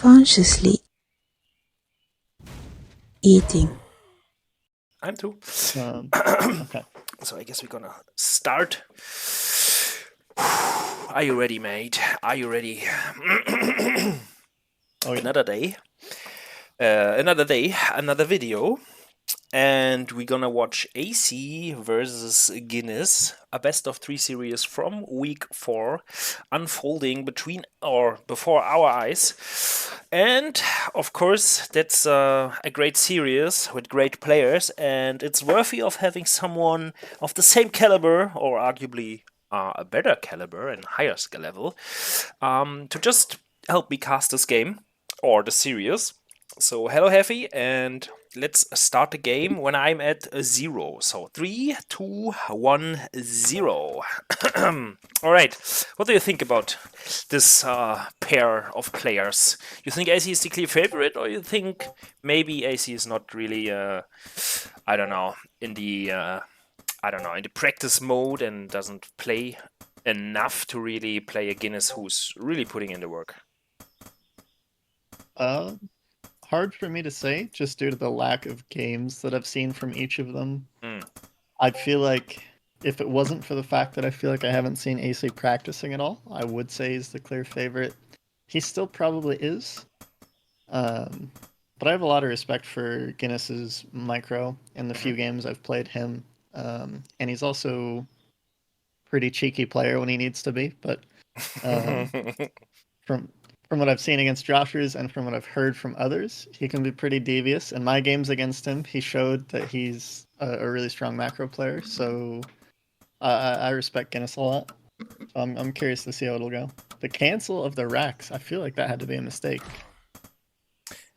consciously eating. I'm too. Okay. So I guess we're gonna start. Are you ready, mate? Are you ready? Oh, yeah. Another day, another video, and we're gonna watch Aicy versus Guinness, a best of 3 series from week 4, unfolding between or before our eyes. And of course, that's a great series with great players, and it's worthy of having someone of the same caliber, or arguably a better caliber and higher skill level, to just help me cast this game or the series. So hello Heavy, and let's start the game when I'm at 0. So 3, 2, 1, 0. All right. What do you think about this pair of players? You think AC is the clear favorite, or you think maybe AC is not really, I don't know, in the in the practice mode and doesn't play enough to really play a Guinness who's really putting in the work? Hard for me to say, just due to the lack of games that I've seen from each of them. Mm. I feel like if it wasn't for the fact that I feel like I haven't seen AC practicing at all, I would say he's the clear favorite. He still probably is. But I have a lot of respect for Guinness's micro in the few games I've played him. And he's also pretty cheeky player when he needs to be. But from from what I've seen against Joshers and from what I've heard from others, he can be pretty devious. In my games against him, he showed that he's a really strong macro player. So I respect Guinness a lot. So I'm curious to see how it'll go. The cancel of the racks, I feel like that had to be a mistake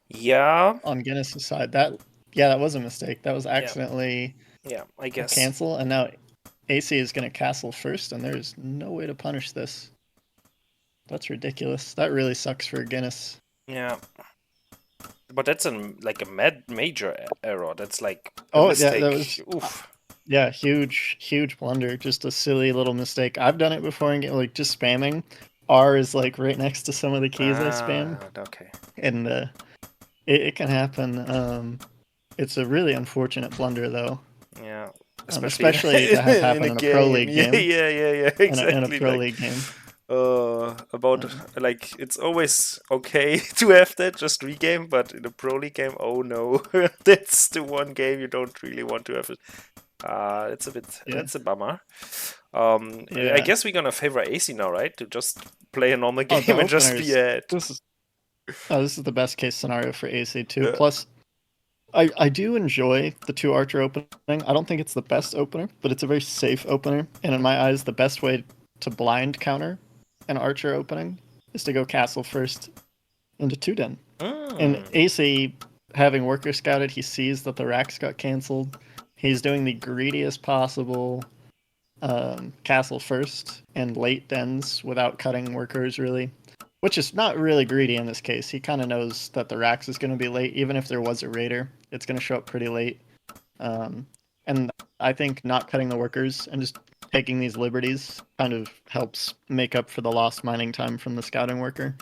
Yeah, on Guinness's side. That was a mistake. That was accidentally I a guess. cancel, and now AC is going to castle first, and there's no way to punish this. That's ridiculous. That really sucks for Guinness. Yeah. But that's like a major error. That's like a mistake. Yeah, that was Oof. yeah, huge blunder. Just a silly little mistake. I've done it before and like just spamming. R is like right next to some of the keys I spam, Okay. and it can happen. It's a really unfortunate blunder though. Yeah. Especially to have happen in a Pro League game. Yeah, exactly. In a Pro League game. Like it's always okay to have that just regame, but in a Pro League game, oh no, that's the one game you don't really want to have it. It's a bit. Yeah. That's a bummer. Yeah. I guess we're gonna favor AC now, right? To just play a normal game and just be ahead. This is the best case scenario for AC too. Plus, I do enjoy the 2 Archer opening. I don't think it's the best opener, but it's a very safe opener. And in my eyes, the best way to blind counter an Archer opening is to go castle first into 2 den. And AC, having worker scouted, he sees that the racks got cancelled. He's doing the greediest possible castle first and late dens without cutting workers, really. Which is not really greedy in this case. He kind of knows that the racks is going to be late. Even if there was a raider, it's going to show up pretty late. And I think not cutting the workers and just taking these liberties kind of helps make up for the lost mining time from the scouting worker.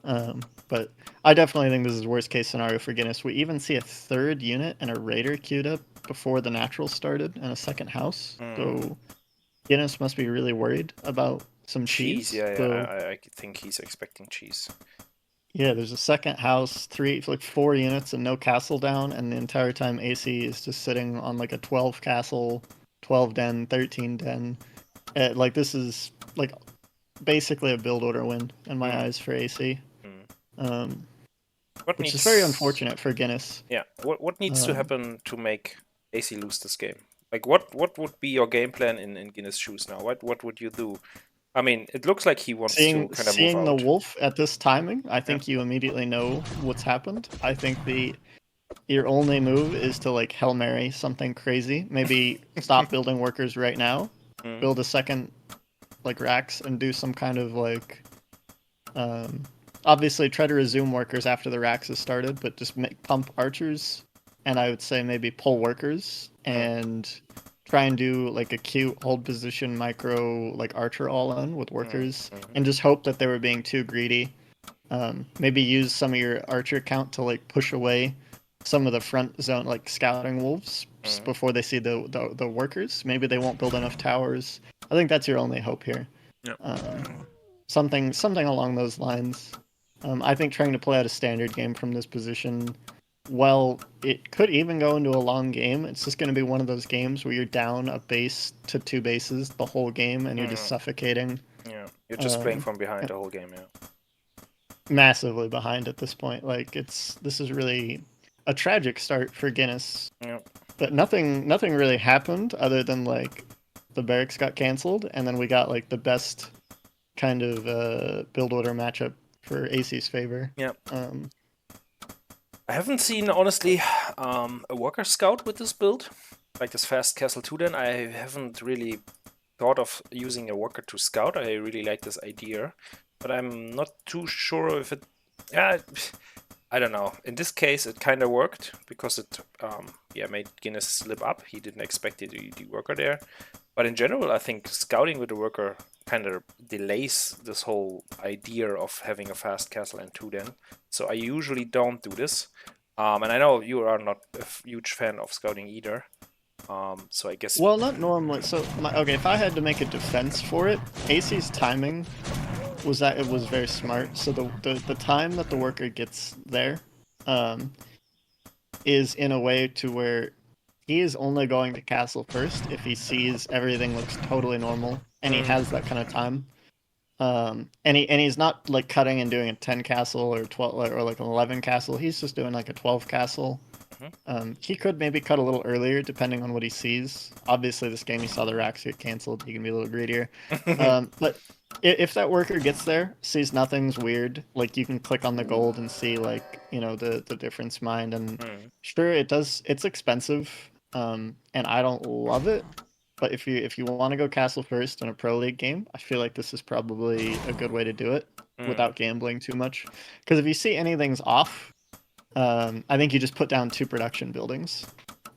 But I definitely think this is worst case scenario for Guinness. We even see a 3rd unit and a raider queued up before the natural started and a 2nd house. So Guinness must be really worried about some cheese. I think he's expecting cheese. Yeah, there's a 2nd house, 4 units and no castle down, and the entire time AC is just sitting on like a 12 castle, 12 den, 13 den. Like this is like basically a build order win in my eyes for AC. Which is very unfortunate for Guinness. Yeah. What needs to happen to make AC lose this game? Like what would be your game plan in Guinness' shoes now? What would you do? I mean, it looks like he wants to kind of move out. Seeing the wolf at this timing, I think you immediately know what's happened. I think your only move is to like Hail Mary something crazy. Maybe stop building workers right now. Build a 2nd like racks and do some kind of like obviously try to resume workers after the racks has started, but just pump archers, and I would say maybe pull workers and try and do like a cute hold position micro like archer all in with workers and just hope that they were being too greedy Maybe use some of your archer count to like push away some of the front zone, like scouting wolves before they see the workers. Maybe they won't build enough towers. I think that's your only hope here. Yeah. Something along those lines. I think trying to play out a standard game from this position, well, it could even go into a long game. It's just going to be one of those games where you're down a base to 2 bases the whole game, and you're just suffocating. Yeah, you're just playing from behind the whole game. Yeah. Massively behind at this point. Like this is really a tragic start for Guinness. Yeah. But nothing really happened other than like the barracks got canceled, and then we got like the best kind of build order matchup for Aicy's favor. Yeah. I haven't seen, honestly, a worker scout with this build, like this fast castle 2 then. I haven't really thought of using a worker to scout. I really like this idea, but I'm not too sure if it... Yeah, I don't know. In this case, it kind of worked, because it made Guinness slip up. He didn't expect the worker there. But in general, I think scouting with the worker kind of delays this whole idea of having a fast castle and 2 then. So I usually don't do this. And I know you are not a huge fan of scouting either. So I guess... Well, not normally. So, okay, if I had to make a defense for it, Aicy's timing was that it was very smart. So the time that the worker gets there is in a way to where he is only going to castle first if he sees everything looks totally normal and he has that kind of time. And he's not like cutting and doing a 10 castle or 12 or like an 11 castle. He's just doing like a 12 castle. He could maybe cut a little earlier depending on what he sees. Obviously, this game he saw the racks get canceled. He can be a little greedier. But if that worker gets there, sees nothing's weird, like you can click on the gold and see like the difference mind. And sure, it's expensive, and I don't love it. But if you want to go castle first in a pro league game, I feel like this is probably a good way to do it without gambling too much. Because if you see anything's off, I think you just put down 2 production buildings,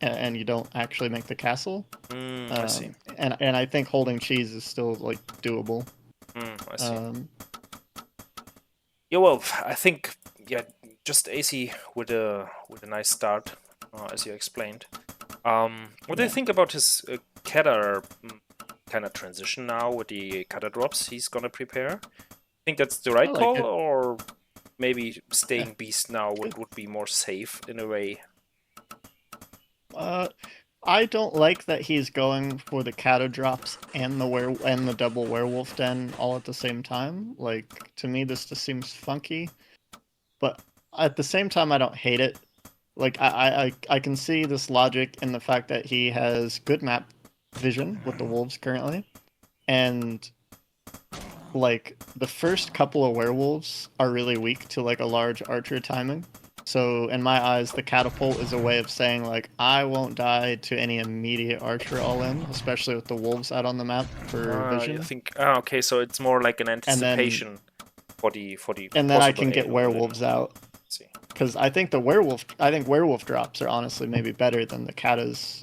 and you don't actually make the castle. I see. And I think holding cheese is still like doable. I see. Yeah, well, I think just Aicy with a nice start, as you explained. What do you think about his Cutter kind of transition now with the Cutter drops he's gonna prepare? Think that's the right like call, it. or maybe staying beast now would be more safe in a way? I don't like that he's going for the Kato drops and the double werewolf den all at the same time. Like, to me, this just seems funky. But at the same time, I don't hate it. Like, I can see this logic in the fact that he has good map vision with the wolves currently, and like the first couple of werewolves are really weak to like a large archer timing. So in my eyes, the catapult is a way of saying like I won't die to any immediate archer all in, especially with the wolves out on the map for vision. I think okay, so it's more like an anticipation for the and then I possible can get aid werewolves out. See. Because I think werewolf drops are honestly maybe better than the katas.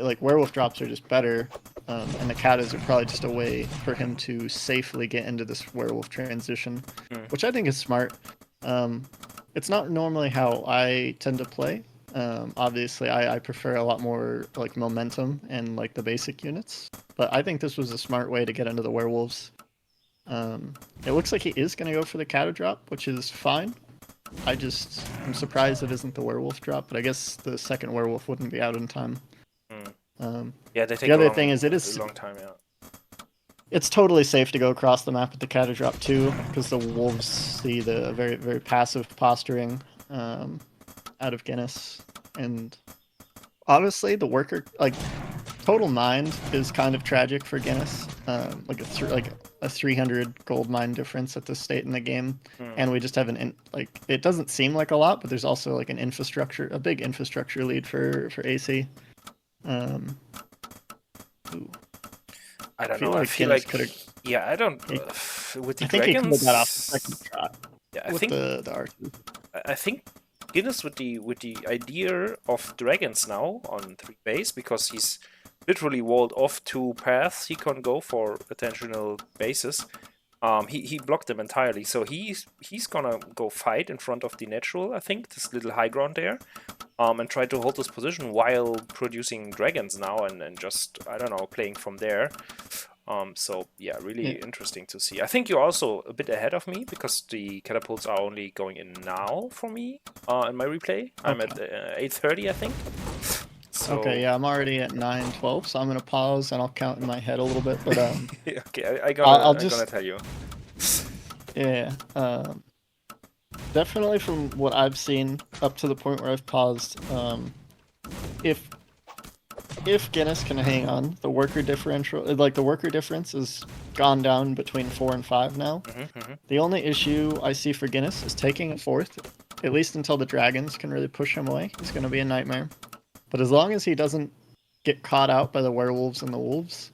Like werewolf drops are just better, and the katas are probably just a way for him to safely get into this werewolf transition, which I think is smart. It's not normally how I tend to play. Obviously, I prefer a lot more like momentum and like the basic units, but I think this was a smart way to get into the werewolves. It looks like he is going to go for the kata drop, which is fine. I'm surprised it isn't the werewolf drop, but I guess the second werewolf wouldn't be out in time. Yeah, they take the other thing is it a is long time. Yeah. It's totally safe to go across the map with the kata drop too, because the wolves see the very very passive posturing out of Guinness, and honestly, the worker like total mind is kind of tragic for Guinness. Like a 300 gold mine difference at this state in the game, and we just have like it doesn't seem like a lot, but there's also like a big infrastructure lead for Aicy. I don't know. I feel like yeah, I don't with the I think dragons. he could have got off the second shot. Yeah, I think the archers. I think Guinness with the idea of dragons now on 3 base, because he's literally walled off 2 paths he can go for attentional bases. He blocked them entirely, so he's gonna go fight in front of the natural, I think, this little high ground there, and try to hold this position while producing dragons now and just, I don't know, playing from there. So yeah, really interesting to see. I think you're also a bit ahead of me because the catapults are only going in now for me in my replay. I'm at 8:30, I think. So... Okay, yeah, I'm already at 9:12, so I'm gonna pause and I'll count in my head a little bit. But okay, I'm gonna tell you. Yeah, definitely from what I've seen up to the point where I've paused, if Guinness can hang on, the worker differential, like the worker difference, is gone down between 4 and 5 now. The only issue I see for Guinness is taking a 4th, at least until the dragons can really push him away. He's going to be a nightmare. But as long as he doesn't get caught out by the werewolves and the wolves,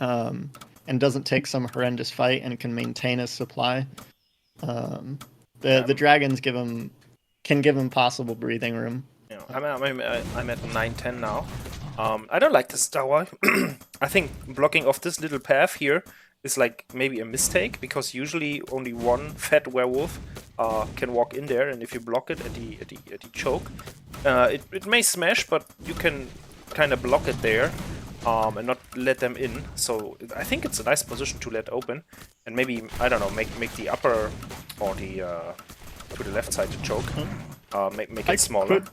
and doesn't take some horrendous fight and can maintain his supply, the dragons can give him possible breathing room. Yeah, I'm at 9:10 now. I don't like this tower. I think blocking off this little path here is like maybe a mistake, because usually only one fat werewolf can walk in there, and if you block it at the choke, it may smash, but you can kind of block it there and not let them in. So I think it's a nice position to let open, and maybe, I don't know, make the upper or the to the left side to choke, make it smaller.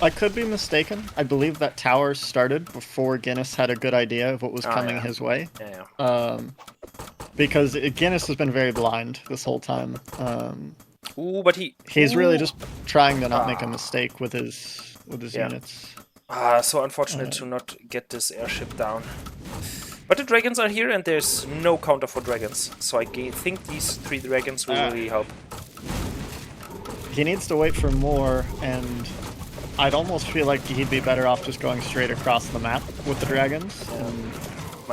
I could be mistaken. I believe that tower started before Guinness had a good idea of what was coming his way. Yeah. Because Guinness has been very blind this whole time. Ooh, but he's really just trying to not make a mistake with his units. So unfortunate to not get this airship down. But the dragons are here, and there's no counter for dragons. So I think these 3 dragons will really help. He needs to wait for more, and I'd almost feel like he'd be better off just going straight across the map with the dragons.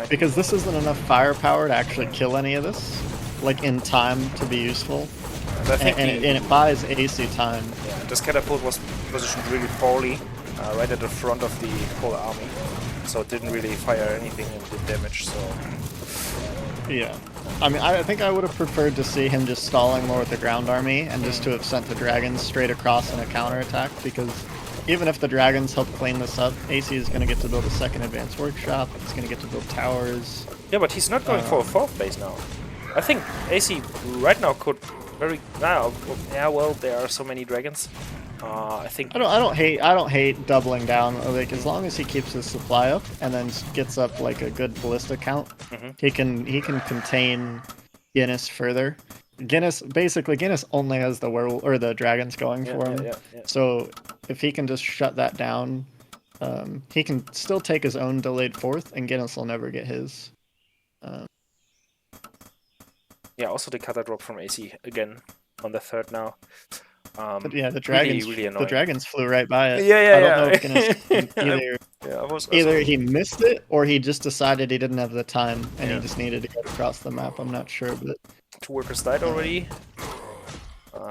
Because this isn't enough firepower to actually kill any of this, like, in time to be useful. And it buys Aicy time. Yeah, this catapult was positioned really poorly, right at the front of the whole army. So it didn't really fire anything and did damage, so... Yeah. I mean, I think I would have preferred to see him just stalling more with the ground army and just to have sent the dragons straight across in a counterattack, because even if the dragons help clean this up, Aicy is going to get to build a second advanced workshop, he's going to get to build towers. Yeah, but he's not going for a 4th base now. I think Aicy right now could very... yeah, well, there are so many dragons. I think... I don't hate doubling down. Like, as long as he keeps his supply up and then gets up like a good ballista count, he can contain Guinness further. Guinness only has the werewolf or the dragons going for him. Yeah. So if he can just shut that down, he can still take his own delayed 4th, and Guinness will never get his. Yeah, also the cutter drop from Aicy again on the 3rd now. But yeah, the dragons, really the dragons flew right by it. Yeah. I don't know if Guinness either he missed it or he just decided he didn't have the time and he just needed to get across the map. I'm not sure, but 2 workers died already.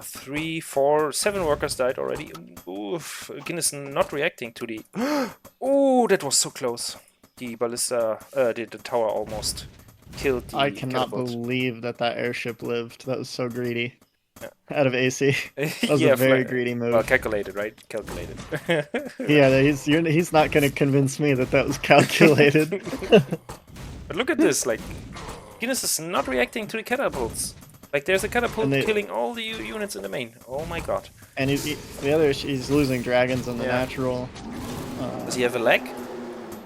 3, 4, 7 workers died already. Oof, Guinness not reacting to the... Oh, that was so close. The ballista, the tower almost killed the I cannot believe that airship lived. That was so greedy. Out of Aicy. That was a very greedy move. Well, calculated, right? Calculated. Yeah, he's not going to convince me that was calculated. But look at this, like, Guinness is not reacting to the catapults. Like, there's a catapult killing all the units in the main. Oh my god. And he's losing dragons on the natural. Does he have a leg?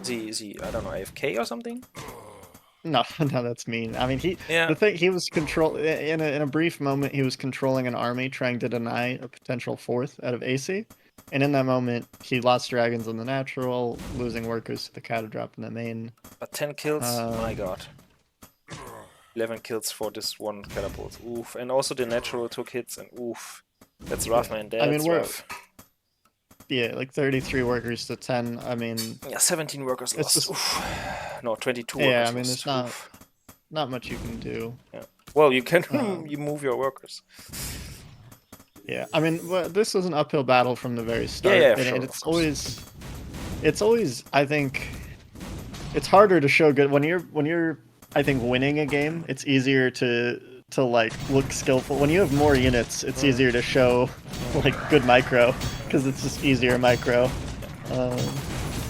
Is he, I don't know, AFK or something? No, that's mean. I mean, the thing, he was in a brief moment, he was controlling an army trying to deny a potential 4th out of Aicy, and in that moment, he lost dragons on the natural, losing workers to the cattle drop in the main. But 10 kills, my god. 11 kills for this one catapult. Oof, and also the natural took hits, and oof, that's rough, man. That's rough. Yeah, like 33 workers to 10. I mean, 17 workers lost. Just, no, 22 workers. Yeah, I mean, there's not much you can do. Yeah. Well, you can you move your workers. Yeah, I mean, this was an uphill battle from the very start. And it's always I think it's harder to show good when you're I think winning a game, it's easier to like look skillful. When you have more units, it's easier to show like good micro because it's just easier micro. Um,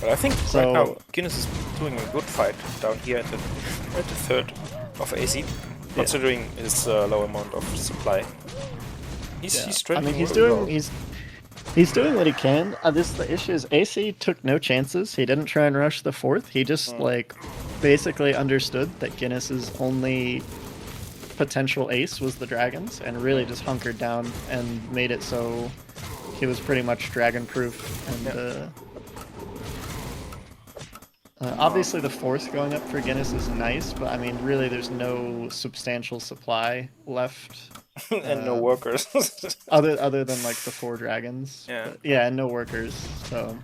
But I think right now so Guinness is doing a good fight down here at the third of AC, yeah, considering his low amount of supply. He's yeah. I mean, trending very well. he's doing what he can. The issue is AC took no chances. He didn't try and rush the fourth. He just like basically understood that Guinness's only potential ace was the dragons, and really just hunkered down and made it so he was pretty much dragon proof. And obviously the fourth going up for Guinness is nice, but I mean, really, there's no substantial supply left. And no Um, workers. other than like the 4 dragons. Yeah, But, yeah, and no workers. So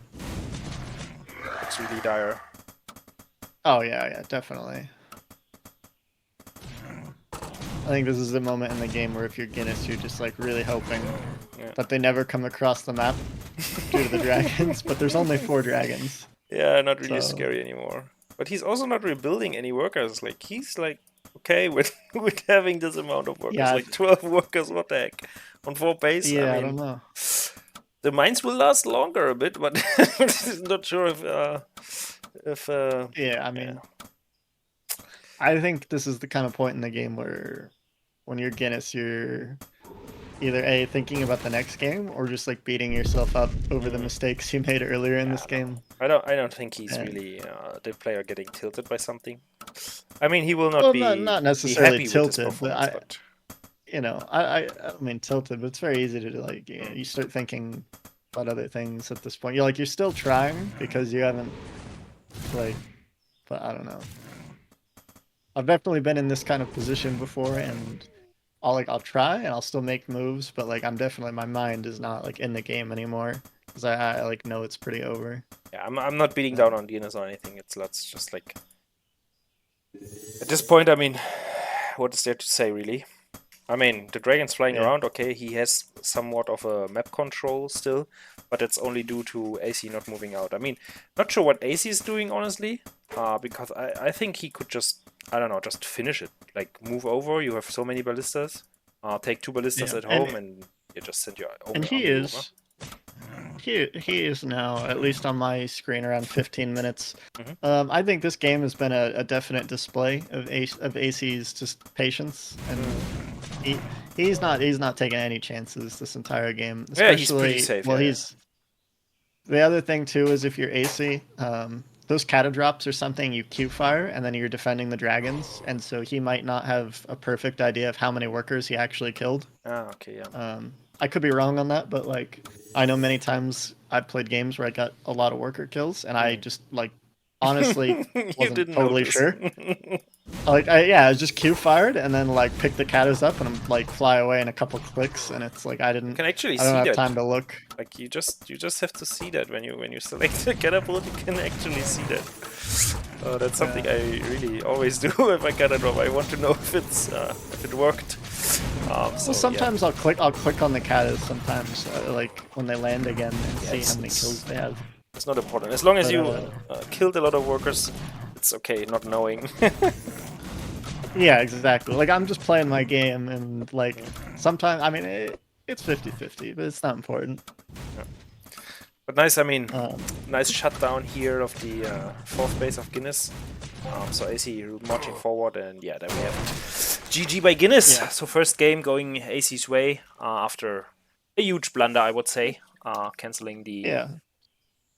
it's really dire. oh yeah, definitely. I think this is the moment in the game where if you're Guinness, you're just like really hoping that they never come across the map due to the dragons. But there's only 4 dragons. Yeah, not really So scary anymore. But he's also not rebuilding any workers. Like he's like okay with with having this amount of workers, yeah, like 12 workers. What the heck? On 4 base. I yeah, I mean, don't know. the mines will last longer a bit, but not sure if Yeah, I mean, I think this is the kind of point in the game where when you're Guinness, you're either A, thinking about the next game, or just like beating yourself up over the mistakes you made earlier in this game. I don't think he's really the player getting tilted by something. I mean, he will Well, not not be necessarily happy with his tilted, but performance, but I mean tilted, but it's very easy to like you start thinking about other things at this point. You're still trying because you haven't like, but I don't know. I've definitely been in this kind of position before, and I'll try and I'll still make moves, but like I'm definitely my mind is not like in the game anymore because I like know it's pretty over. yeah, I'm not beating down on DNS or anything. It's just like at this point, I mean, what is there to say really? I mean, the dragon's flying around. Okay, he has somewhat of a map control still, but it's only due to AC not moving out. I mean, not sure what AC is doing honestly, because I think he could just I don't know, just finish it. Like move over. You have so many ballistas. Take 2 ballistas at home, and you just send your own And army over. he is now, at least on my screen, around 15 minutes. I think this game has been a definite display of AC's just patience, and he's not taking any chances this entire game. Especially, Yeah, he's pretty safe. Well, Yeah, he's the other thing too is if you're AC, those cata drops are something you Q fire, and then you're defending the dragons, and so he might not have a perfect idea of how many workers he actually killed. Ah, okay, yeah. I could be wrong on that, but like I know many times I've played games where I got a lot of worker kills, and I just like honestly You wasn't didn't totally notice. sure. I was just Q fired and then like pick the catas up and I'm like fly away in a couple clicks, and it's like I You can actually don't see have that. time to look. Like you just have to see that when you select the catapult, you can actually see that. That's something I really always do if I get a drop. I want to know if it worked. So Sometimes yeah. I'll click on the catas sometimes, like when they land again, and see how many kills they have. It's not important as long as But, you killed a lot of workers. It's okay not knowing. Yeah, exactly. Like I'm just playing my game, and like sometimes I mean it's 50-50, but it's not important. Yeah. But nice, I mean, Um, nice shutdown here of the 4th base of Guinness. So AC marching forward, and yeah, then we have GG by Guinness. Yeah. So first game going AC's way after a huge blunder, I would say, canceling the yeah,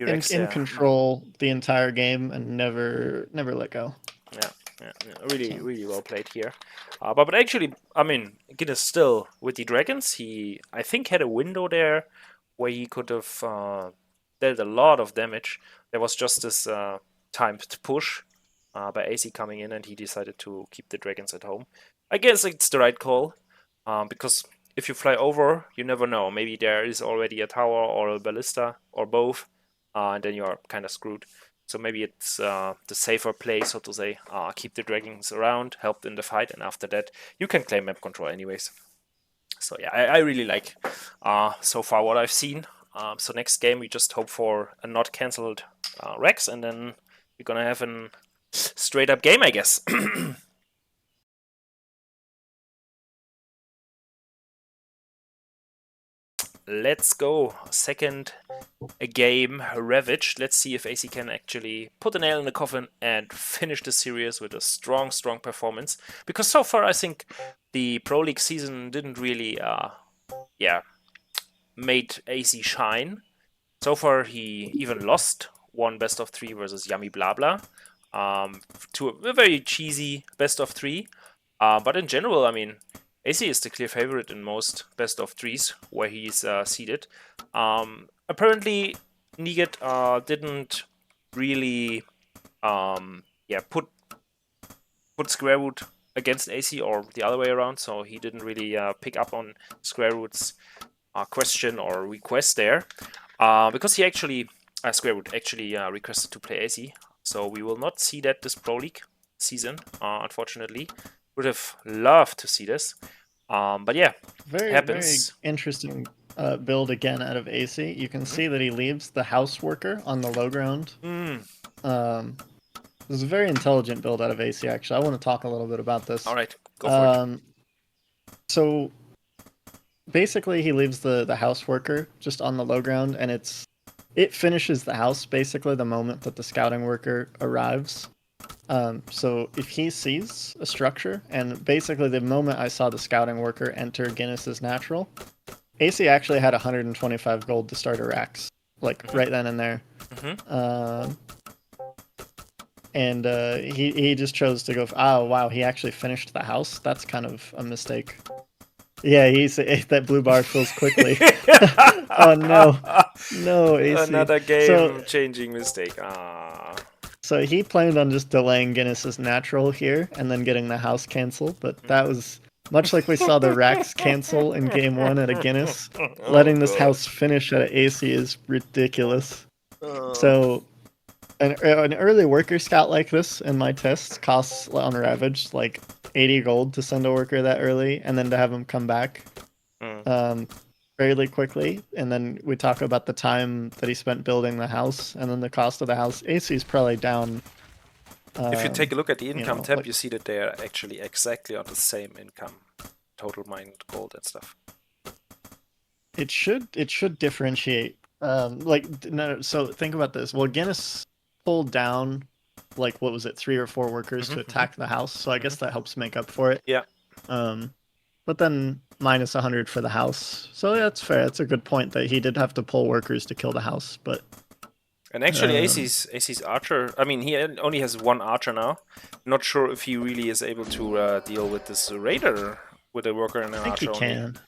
Rex. in control the entire game and never let go. Yeah, really well played here. But actually, I mean, Guinness still with the dragons. He, I think, had a window there where he could have dealt a lot of damage. There was just this timed push by AC coming in, and he decided to keep the dragons at home. I guess it's the right call, because if you fly over, you never know. Maybe there is already a tower or a ballista or both, and then you are kind of screwed. So maybe it's the safer play, so to say. Keep the dragons around, help in the fight, and after that, you can claim map control anyways. So yeah, I really like so far what I've seen. So next game, we just hope for a not cancelled Rex, and then we're gonna have a straight up game, I guess. let's go. Second game, Ravage. Let's see if AC can actually put a nail in the coffin and finish the series with a strong, strong performance. Because so far, I think the Pro League season didn't really, made AC shine. So far, he even lost one best of 3 versus Yummy Blabla, to a very cheesy best of 3. But in general, I mean, AC is the clear favorite in most best of 3s where he's seeded. Apparently, Niget didn't really put Square Root against AC or the other way around, so he didn't really pick up on Square Root's question or request there, because he actually Square Root actually requested to play AC, so we will not see that this Pro League season, unfortunately. Would have loved to see this, but yeah, Very, very happens. interesting build again out of AC. You can see that he leaves the house worker on the low ground. This is a very intelligent build out of AC, actually. I want to talk a little bit about this. All right, go for it. So basically, he leaves the house worker just on the low ground, and it finishes the house basically the moment that the scouting worker arrives. So if he sees a structure, and basically the moment I saw the scouting worker enter Guinness's natural, AC actually had 125 gold to start a Rax, like right then and there. And he just chose to go. Oh wow, he actually finished the house. That's kind of a mistake. Yeah, that blue bar fills quickly. Oh no, no, AC. Another game-changing mistake. So he planned on just delaying Guinness's natural here and then getting the house canceled, but that was much like we saw the Rax cancel in game 1 at a Guinness. Letting this house finish at an AC is ridiculous. So an early worker scout like this in my tests costs on Ravage like 80 gold to send a worker that early, and then to have him come back fairly quickly. And then we talk about the time that he spent building the house and then the cost of the house. AC is probably down. If you take a look at the income tab, like, you see that they are actually exactly on the same income, total mined gold and stuff. It should differentiate. So think about this. Well, Guinness pulled down like what was it, 3 or 4 workers to attack the house, so I guess that helps make up for it. Yeah. But then minus 100 for the house, so yeah, that's fair. That's a good point that he did have to pull workers to kill the house. But and actually, AC's archer. I mean, he only has 1 archer now. Not sure if he really is able to deal with this raider with a worker and an archer. I think he can.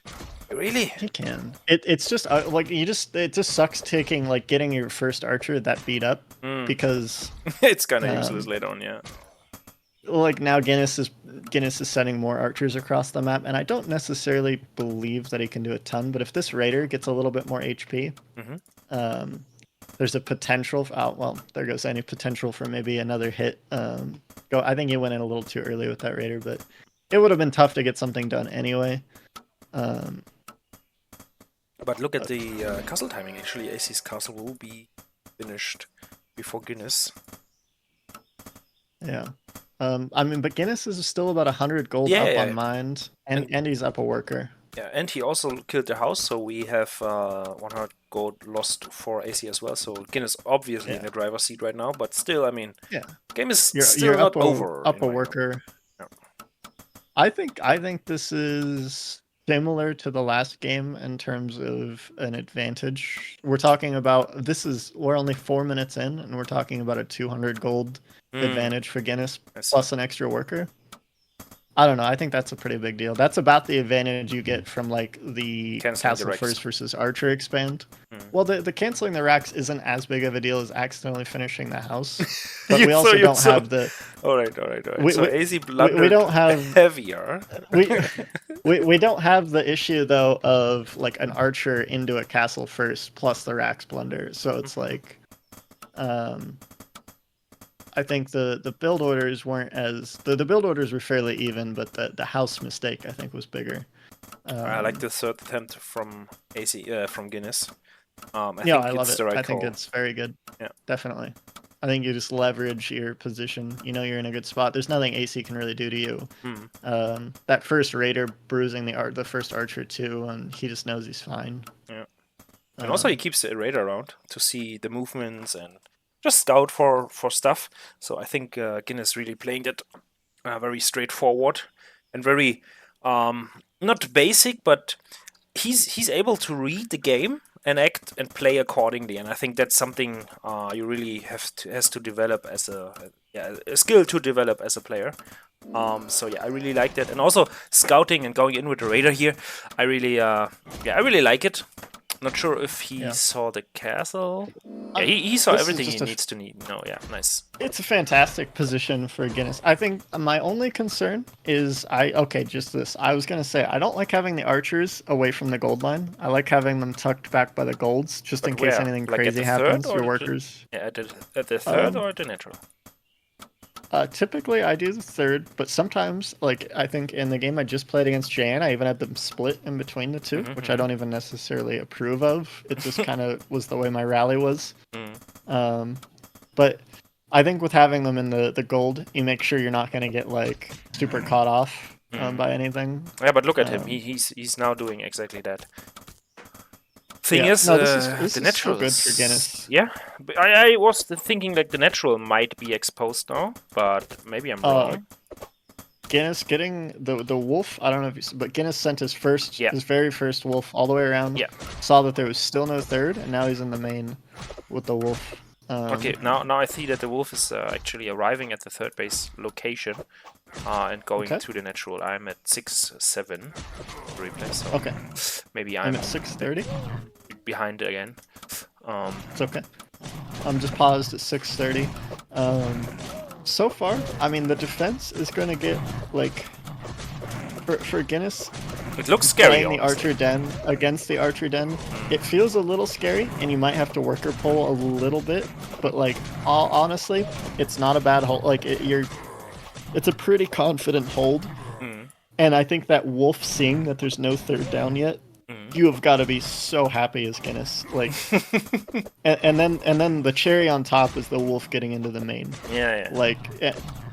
Really? He can. It's just like it just sucks getting your first archer that beat up because it's kind of useless later on, yeah. Like now Guinness is sending more archers across the map, and I don't necessarily believe that he can do a ton. But if this raider gets a little bit more HP, there's a potential. There goes any potential for maybe another hit. I think he went in a little too early with that raider, but it would have been tough to get something done anyway. But look at the castle timing. Actually, AC's castle will be finished before Guinness. Yeah. I mean, but Guinness is still about 100 gold up on Mind, and he's up a worker. Yeah, and he also killed the house, so we have 100 gold lost for AC as well. So Guinness obviously in the driver's seat right now, but still, I mean, game is still not over. Up a worker. Yeah. I think this is similar to the last game in terms of an advantage. We're talking about we're only 4 minutes in, and we're talking about a 200 gold advantage for Guinness plus an extra worker. I don't know. I think that's a pretty big deal. That's about the advantage you get from like the Castle First versus Archer expand. Well, the canceling the racks isn't as big of a deal as accidentally finishing the house, but we also don't have the. All right. So AC blundered we don't have heavier. we don't have the issue though of like an Archer into a Castle First plus the racks blunder. So it's like, I think the build orders weren't as the build orders were fairly even, but the house mistake I think was bigger. I like the third attempt from AC from Guinness. I love it. I think it's very good. Yeah, definitely. I think you just leverage your position. You know you're in a good spot. There's nothing AC can really do to you. That first Raider bruising the first Archer too, and he just knows he's fine. Yeah. And also he keeps the radar around to see the movements and just scout for stuff. So I think Guinness really playing that very straightforward and very not basic, but he's able to read the game and act and play accordingly. And I think that's something you really has to develop as a skill to develop as a player. So yeah, I really like that. And also scouting and going in with the radar here, I really like it. Not sure if he saw the castle. Yeah, he saw everything he needs to know. Yeah, nice. It's a fantastic position for Guinness. I think my only concern is I was gonna say I don't like having the archers away from the gold line. I like having them tucked back by the golds, just in case anything crazy happens. Your workers. At the third or at the natural? Typically I do the third, but sometimes, like I think in the game I just played against Jan, I even had them split in between the two, which I don't even necessarily approve of. It just kind of was the way my rally was. But I think with having them in the gold, you make sure you're not going to get like super caught off by anything. Yeah, but look at him. He's now doing exactly that. Thing is, the natural is good for Guinness. Yeah, I was thinking like the natural might be exposed now, but maybe I'm wrong. Guinness getting the wolf. I don't know if but Guinness sent his very first wolf all the way around. Yeah, saw that there was still no third, and now he's in the main with the wolf. Okay, now I see that the wolf is actually arriving at the third base location and going to the natural. I'm at 6-7 replay, so okay. Maybe I'm at 6:30. Behind again. It's okay. I'm just paused at 6:30. So far, I mean, the defense is going to get like for Guinness. It looks scary. Playing the Archer Den against the Archer Den, it feels a little scary, and you might have to worker pull a little bit. But like, honestly, it's not a bad hold. Like it's a pretty confident hold. And I think that wolf seeing that there's no third down yet, you have got to be so happy as Guinness. Like, and then the cherry on top is the wolf getting into the main. Yeah. Like,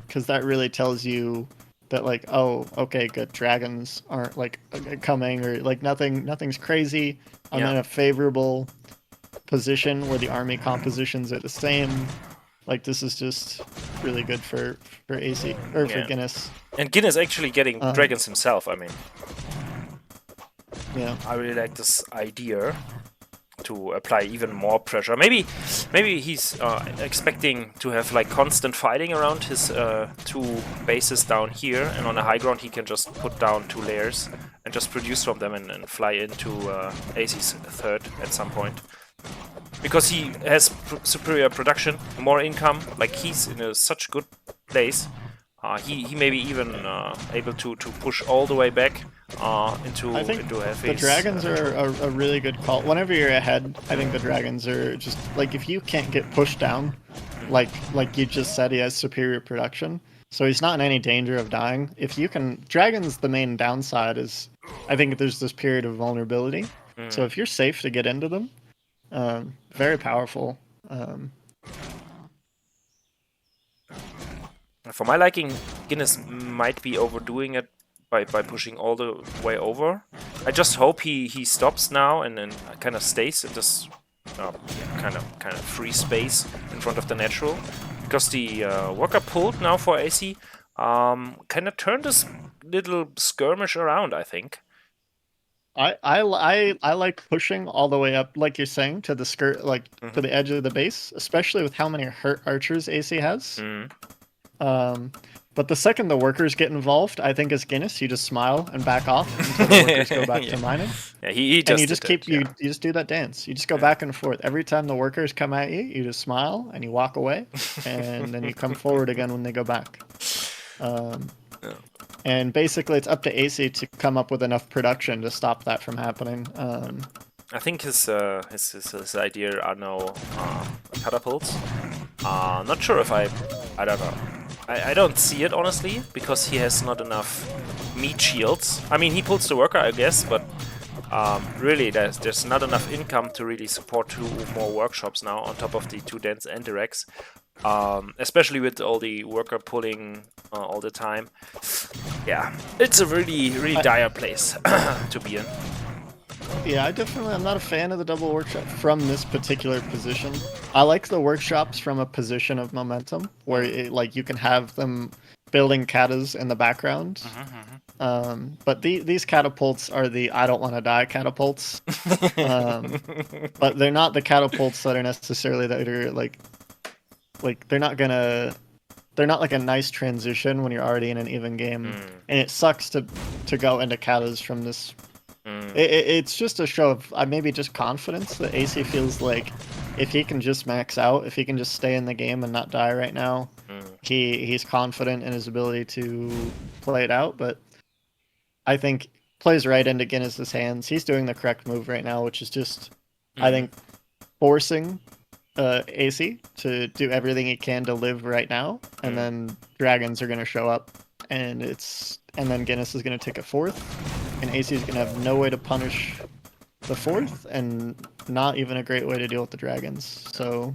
because that really tells you that like, oh, okay, good. Dragons aren't like coming, or like nothing's crazy. I'm in a favorable position where the army compositions are the same. Like, this is just really good for AC or for Guinness. And Guinness actually getting dragons himself. I mean, I really like this idea to apply even more pressure. Maybe he's expecting to have like constant fighting around his two bases down here, and on the high ground he can just put down 2 layers and just produce from them and fly into AC's third at some point. Because he has superior production, more income, like he's in such good place. He may be even able to push all the way back into FA's. The dragons are a really good call. Whenever you're ahead, I think the dragons are just like, if you can't get pushed down, like you just said, he has superior production, so he's not in any danger of dying. If you can, dragons, the main downside is, I think there's this period of vulnerability. So if you're safe to get into them, very powerful. For my liking, Guinness might be overdoing it by pushing all the way over. I just hope he stops now and then kind of stays in this kind of free space in front of the natural, because the worker pulled now for AC kind of turned this little skirmish around, I think. I like pushing all the way up, like you're saying, to the skirt, like to the edge of the base, especially with how many hurt archers AC has. But the second the workers get involved, I think as Guinness, you just smile and back off until the workers go back to mining. Yeah, he just and you just keep you just do that dance. You just go back and forth. Every time the workers come at you, you just smile and you walk away, and then you come forward again when they go back. And basically, it's up to AC to come up with enough production to stop that from happening. I think his idea are now catapults. Not sure if I don't know. I don't see it, honestly, because he has not enough meat shields. I mean, he pulls the worker, I guess, but really there's not enough income to really support 2 more workshops now on top of the 2 dens and the Rex. especially with all the worker pulling all the time. Yeah, it's a really dire place to be in. Yeah, I'm not a fan of the double workshop from this particular position. I like the workshops from a position of momentum where like you can have them building katas in the background. But these catapults are the I don't want to die catapults. But they're not the catapults that are necessarily that are like they're not like a nice transition when you're already in an even game, and it sucks to go into katas from this. It's just a show of maybe just confidence that Aicy feels like if he can just max out, if he can just stay in the game and not die right now, he's confident in his ability to play it out. But I think plays right into Guinness's hands. He's doing the correct move right now, which is just I think forcing Aicy to do everything he can to live right now, and then dragons are going to show up, and then Guinness is going to take a fourth, and Aicy is going to have no way to punish the fourth, and not even a great way to deal with the dragons. So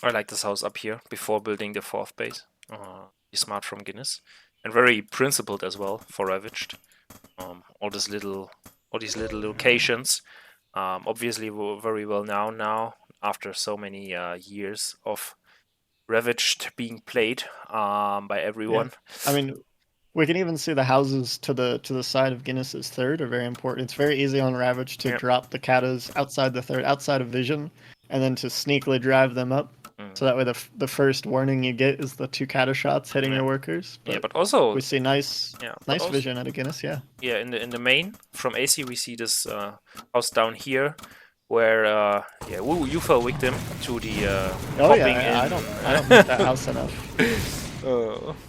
I like this house up here before building the fourth base. Smart from Guinness, and very principled as well for Ravaged. All these little locations. Obviously very well known now after so many years of Ravaged being played by everyone. Yeah. I mean, we can even see the houses to the side of Guinness's third are very important. It's very easy on Ravage to drop the katas outside the third, outside of vision, and then to sneakily drive them up. So that way the first warning you get is the 2 kata shots hitting your workers. But also we see nice vision out of Guinness. Yeah, in the main from Aicy we see this house down here where you fell victim to the popping in. I don't make that house enough.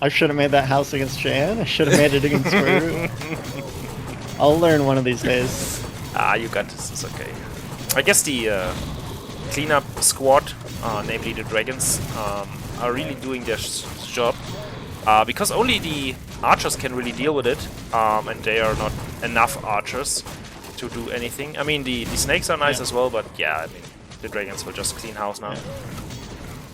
I should have made that house against Jan. I should have made it against Peru. I'll learn one of these days. You got this. It's okay. I guess the cleanup squad, namely the dragons, are really doing their job because only the archers can really deal with it, and they are not enough archers to do anything. I mean, the snakes are nice as well, but yeah, I mean, the dragons will just clean house now.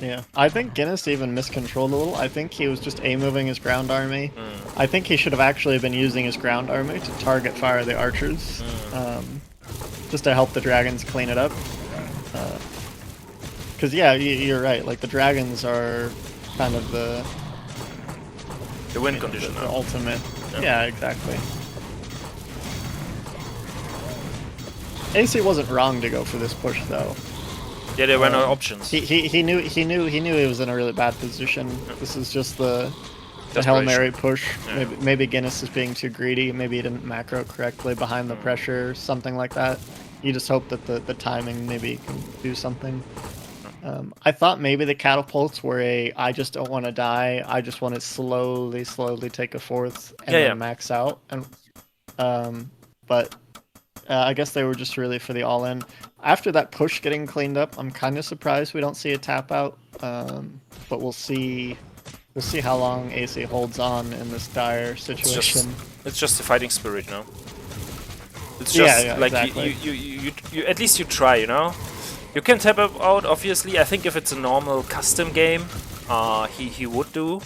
Yeah, I think Guinness even miscontrolled a little. I think he was just A-moving his ground army. I think he should have actually been using his ground army to target fire the archers, just to help the dragons clean it up. Because yeah, you're right. Like the dragons are kind of the win condition, the ultimate. Yeah, exactly. Aicy wasn't wrong to go for this push though. Yeah, there were no options. He knew he was in a really bad position. This is just the Hail Mary push. Maybe Guinness is being too greedy. Maybe he didn't macro correctly behind the pressure, something like that. You just hope that the timing maybe can do something. I thought maybe the catapults were I just don't want to die. I just want to slowly take a fourth and then max out. And but I guess they were just really for the all-in. After that push getting cleaned up, I'm kind of surprised we don't see a tap out. But we'll see. We'll see how long Aicy holds on in this dire situation. It's just the fighting spirit, you know. It's just like exactly. you at least you try, you know. You can tap out, obviously. I think if it's a normal custom game, he would do.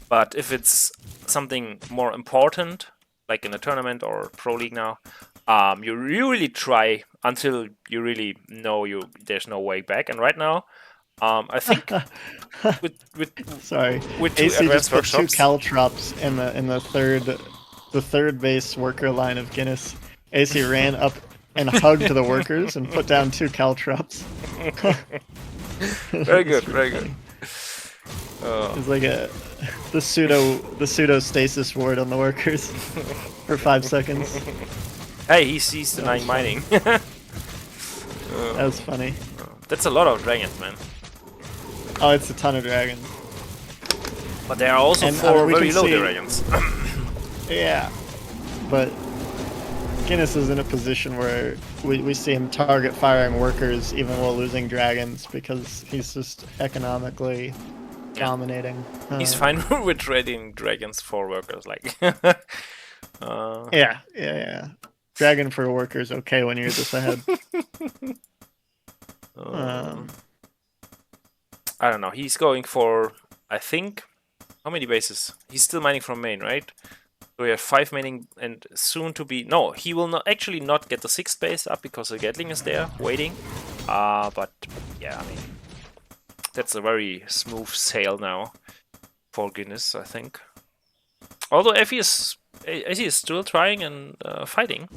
But if it's something more important, like in a tournament or Pro League now, you really try until you really know there's no way back. And right now, I think with two Aicy advanced just put workshops, 2 caltrops in the third base worker line of Guinness. Aicy ran up and hugged the workers and put down 2 caltrops. Very good, very good. It's like the pseudo stasis ward on the workers for 5 seconds. Hey, he sees the 9 mining. That was funny. That's a lot of dragons, man. Oh, it's a ton of dragons. But there are also 4 very low dragons. Yeah, but Guinness is in a position where we see him target firing workers even while losing dragons because he's just economically dominating. He's fine with trading dragons for workers, like. Yeah. Dragon for workers okay when you're this ahead. I don't know. He's going for, I think, how many bases? He's still mining from main, right? So we have 5 mining and soon to be... No, he will not actually not get the 6th base up because the Gatling is there waiting. But yeah, I mean, that's a very smooth sail now for Guinness, I think. Although Effie is still trying and fighting.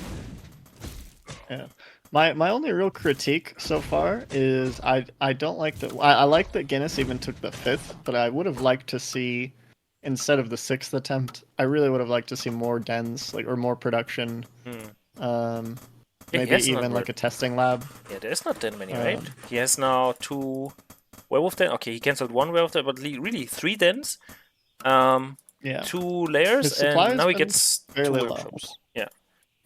Yeah. My only real critique so far is I don't like that. I like that Guinness even took the 5th, but I would have liked to see, instead of the 6th attempt, I really would have liked to see more dens, like, or more production. Yeah, Maybe even like a testing lab. Yeah, there's not that many, right? He has now 2 werewolf dens. Okay, he cancelled 1 werewolf den, but really 3 dens. Yeah. 2 layers, His supply and has now he been gets 2 fairly low. workshops. Yeah.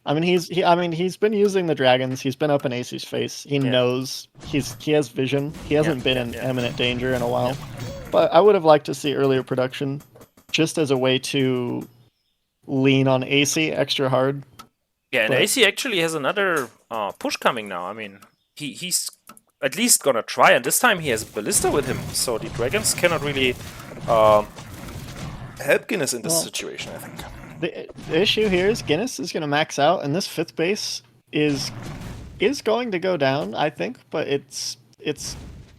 I mean, he's been using the dragons. He's been up in Aicy's face. He knows he has vision. He hasn't been in imminent danger in a while. But I would have liked to see earlier production, just as a way to lean on Aicy extra hard. Yeah, and Aicy actually has another push coming now. I mean, he's at least gonna try, and this time he has Ballista with him, so the dragons cannot really help Guinness in this situation, I think. The issue here is Guinness is going to max out, and this 5th base is going to go down, I think, but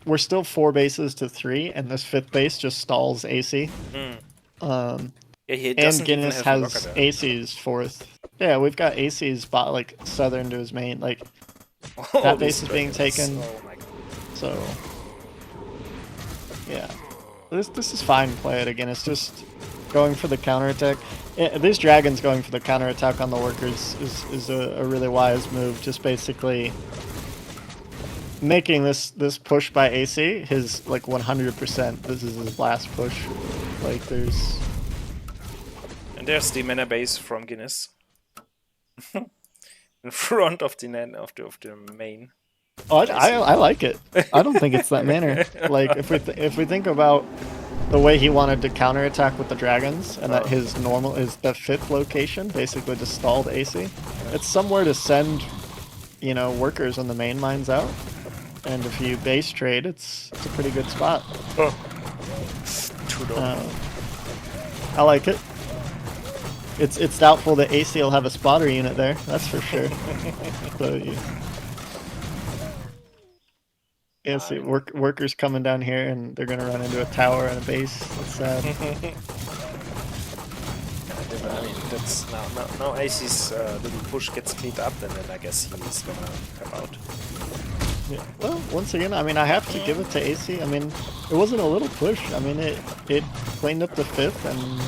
we're still 4 bases to 3, and this 5th base just stalls Aicy. Yeah, and Guinness has Aicy's 4th. Yeah, we've got Aicy's bot, like, southern to his main, like, that base is being taken. Oh my God. So yeah, this is fine play it again. It's just going for the counterattack. These dragons going for the counterattack on the workers is a really wise move. Just basically making this push by Aicy his, like, 100%. This is his last push. Like, there's... And there's the mana base from Guinness. In front of the main. Oh, I like it. I don't think it's that manner. Like, if we think about the way he wanted to counterattack with the dragons, and that his normal is the 5th location basically just stalled Aicy. It's somewhere to send, you know, workers on the main mines out, and if you base trade, it's a pretty good spot. I like it. It's doubtful that Aicy will have a spotter unit there. That's for sure. So, yeah, see, workers coming down here, and they're gonna run into a tower and a base. That's sad. I mean, that's now Aicy's little push gets cleaned up, and then I guess he's gonna come out. Yeah. Well, once again, I mean, I have to give it to Aicy. I mean, it wasn't a little push. I mean, it cleaned up the 5th and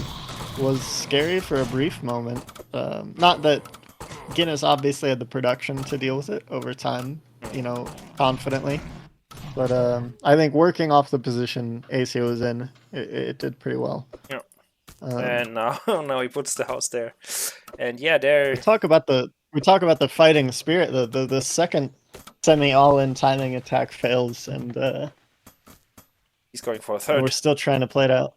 was scary for a brief moment. Not that Guinness obviously had the production to deal with it over time, you know, confidently. But I think working off the position Aicy was in, it did pretty well. Yeah. And now he puts the house there, and yeah, there. We talk about the fighting spirit. The second semi all-in timing attack fails, and he's going for a 3rd. We're still trying to play it out.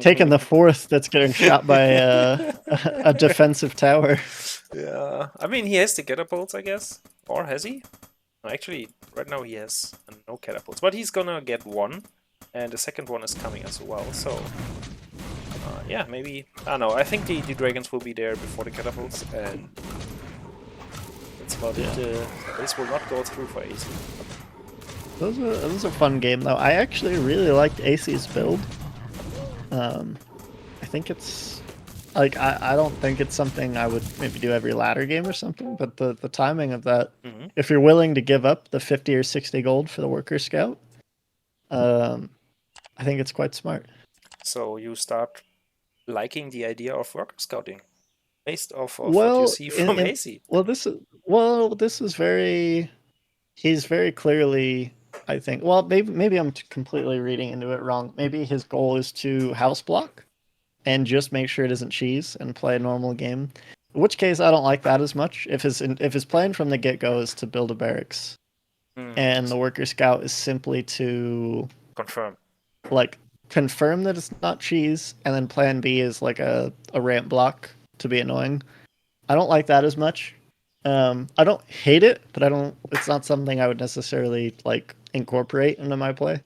Taking the 4th that's getting shot by a defensive tower. Yeah, I mean, he has the catapults, I guess, or has he? Actually, right now he has no catapults, but he's gonna get 1, and the 2nd one is coming as well, so... yeah, maybe... I don't know, I think the dragons will be there before the catapults, and... that's about it. This will not go through for Aicy. That was a fun game, though. I actually really liked Aicy's build. I think it's... Like, I don't think it's something I would maybe do every ladder game or something, but the timing of that, if you're willing to give up the 50 or 60 gold for the Worker Scout, I think it's quite smart. So you start liking the idea of Worker Scouting based off of what you see from Aicy. This is very... He's very clearly, I think... Well, maybe I'm completely reading into it wrong. Maybe his goal is to house block and just make sure it isn't cheese and play a normal game. In which case, I don't like that as much. If his plan from the get-go is to build a barracks, and the Worker Scout is simply to confirm that it's not cheese, and then plan B is like a ramp block to be annoying. I don't like that as much. I don't hate it, but it's not something I would necessarily like incorporate into my play.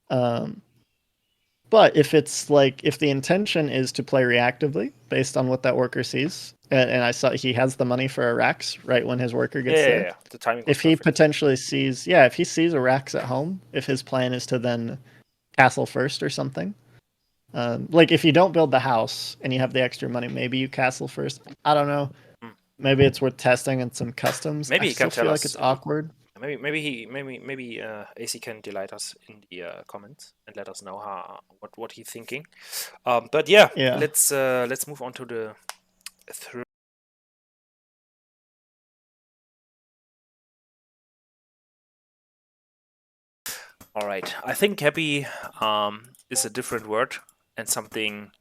But if it's like if the intention is to play reactively based on what that worker sees, and I saw he has the money for a Rax right when his worker gets there. Yeah. The timing was If he perfect. potentially sees, yeah, if he sees a Rax at home, if his plan is to then castle first or something, like if you don't build the house and you have the extra money, maybe you castle first. I don't know. Mm. Maybe it's worth testing and some customs. I Maybe he can still tell feel like us. it's awkward. Maybe AC can delight us in the comments and let us know what he's thinking. But yeah, Yeah. let's move on to the third. All right, I think happy is a different word and something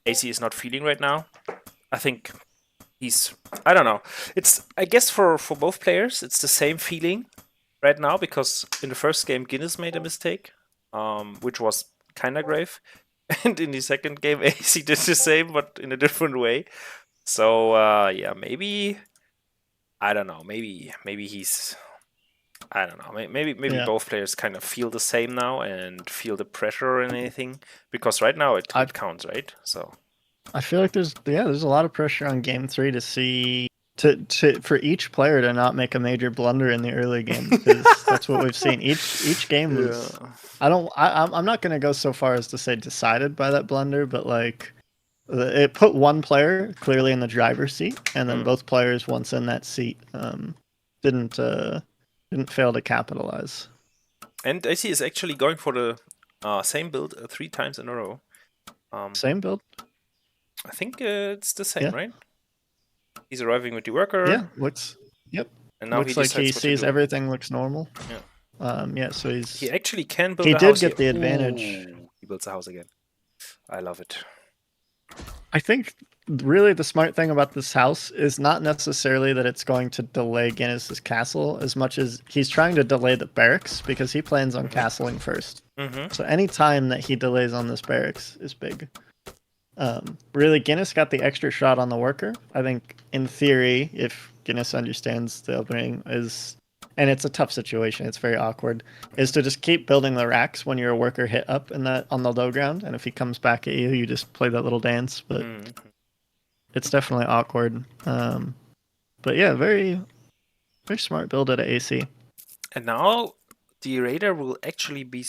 AC is not feeling right now. I think he's, I don't know. It's, I guess for both players it's the same feeling right now, because in the first game Guinness made a mistake, which was kind of grave, and in the second game AC did the same but in a different way. So yeah, maybe, I don't know. Maybe he's, I don't know. Maybe Yeah. both players kind of feel the same now and feel the pressure and anything, because right now I it counts, right? So I feel like there's a lot of pressure on game 3 to see to for each player to not make a major blunder in the early game, because that's what we've seen. Each game was, yeah. I'm not going to go so far as to say decided by that blunder, but like it put one player clearly in the driver's seat, and then Mm. both players once in that seat didn't didn't fail to capitalize. And AC is actually going for the same build 3 times in a row. Same build. I think it's the same, Yeah. right? He's arriving with the worker, Yeah, looks yep. and now he Looks like he decides what to sees do. everything looks normal. Yeah. Yeah, so He actually can build he a did house here. get the advantage. Ooh, he builds a house again. I love it. I think really the smart thing about this house is not necessarily that it's going to delay Guinness's castle as much as he's trying to delay the barracks, because he plans on castling first. Mm-hmm. So any time that he delays on this barracks is big. Really, Guinness got the extra shot on the worker. I think in theory, if Guinness understands the opening is, and it's a tough situation, it's very awkward, is to just keep building the racks when you're a worker hit up in that on the low ground, and if he comes back at you, you just play that little dance. But Mm-hmm. it's definitely awkward. But yeah, very very smart build at AC. And now the radar will actually be